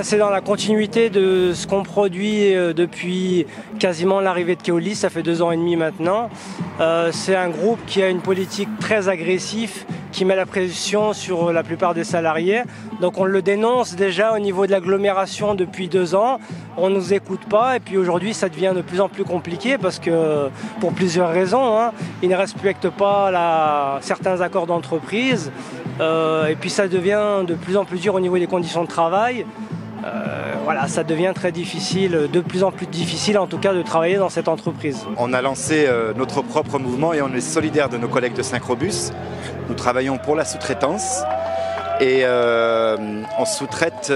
C'est dans la continuité de ce qu'on produit depuis quasiment l'arrivée de Keolis, ça fait 2 ans et demi maintenant. C'est un groupe qui a une politique très agressive, qui met la pression sur la plupart des salariés. Donc on le dénonce déjà au niveau de l'agglomération depuis 2 ans. On ne nous écoute pas et puis aujourd'hui ça devient de plus en plus compliqué parce que pour plusieurs raisons, ils ne respectent pas certains accords d'entreprise et puis ça devient de plus en plus dur au niveau des conditions de travail. Ça devient très difficile, de plus en plus difficile en tout cas de travailler dans cette entreprise. On a lancé notre propre mouvement et on est solidaire de nos collègues de Syncrobus. Nous travaillons pour la sous-traitance et on sous-traite,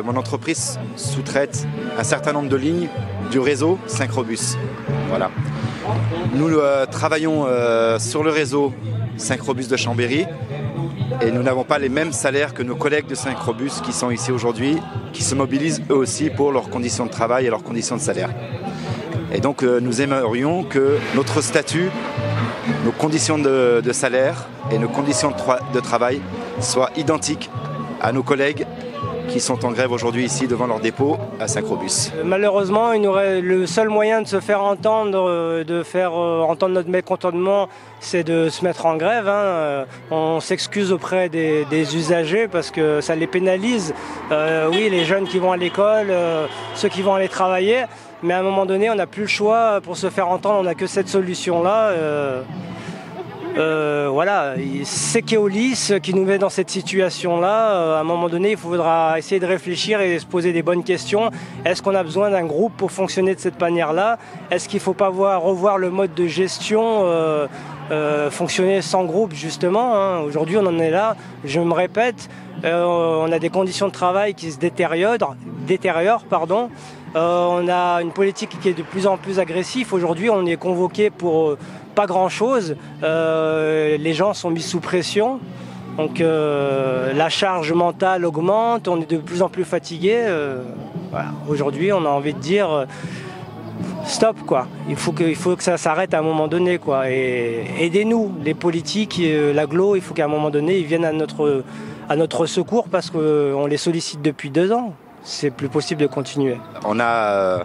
mon entreprise sous-traite un certain nombre de lignes du réseau Syncrobus. Voilà. Nous travaillons sur le réseau Syncrobus de Chambéry. Et nous n'avons pas les mêmes salaires que nos collègues de Syncrobus qui sont ici aujourd'hui, qui se mobilisent eux aussi pour leurs conditions de travail et leurs conditions de salaire. Et donc nous aimerions que notre statut, nos conditions de salaire et nos conditions de travail soient identiques à nos collègues qui sont en grève aujourd'hui ici devant leur dépôt à Syncrobus. Malheureusement, le seul moyen de se faire entendre, de faire entendre notre mécontentement, c'est de se mettre en grève. On s'excuse auprès des usagers parce que ça les pénalise. Oui, les jeunes qui vont à l'école, ceux qui vont aller travailler, mais à un moment donné, on n'a plus le choix pour se faire entendre, on n'a que cette solution-là. C'est Keolis qui nous met dans cette situation-là. À un moment donné, il faudra essayer de réfléchir et se poser des bonnes questions. Est-ce qu'on a besoin d'un groupe pour fonctionner de cette manière-là? Est-ce qu'il ne faut pas revoir le mode de gestion, fonctionner sans groupe justement? Aujourd'hui, on en est là. Je me répète, on a des conditions de travail qui se détériorent. On a une politique qui est de plus en plus agressive. Aujourd'hui, on est convoqué pour pas grand-chose. Les gens sont mis sous pression. Donc la charge mentale augmente. On est de plus en plus fatigué. Aujourd'hui, on a envie de dire stop, quoi. Il faut que ça s'arrête à un moment donné, quoi. Et aidez-nous, les politiques, l'agglo. Il faut qu'à un moment donné, ils viennent à notre secours parce qu'on les sollicite depuis 2 ans. C'est plus possible de continuer. On a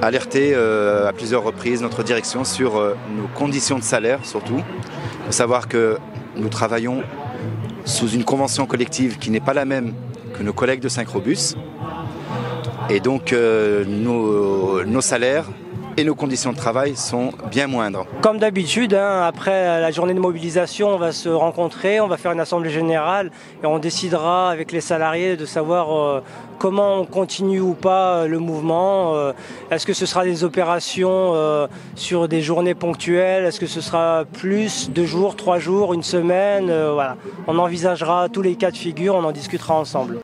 alerté à plusieurs reprises notre direction sur nos conditions de salaire surtout. Il faut savoir que nous travaillons sous une convention collective qui n'est pas la même que nos collègues de Syncrobus. Et donc nos salaires et nos conditions de travail sont bien moindres. Comme d'habitude, après la journée de mobilisation, on va se rencontrer, on va faire une assemblée générale et on décidera avec les salariés de savoir comment on continue ou pas le mouvement. Est-ce que ce sera des opérations sur des journées ponctuelles? Est-ce que ce sera plus, 2 jours, 3 jours, 1 semaine? On envisagera tous les cas de figure, on en discutera ensemble.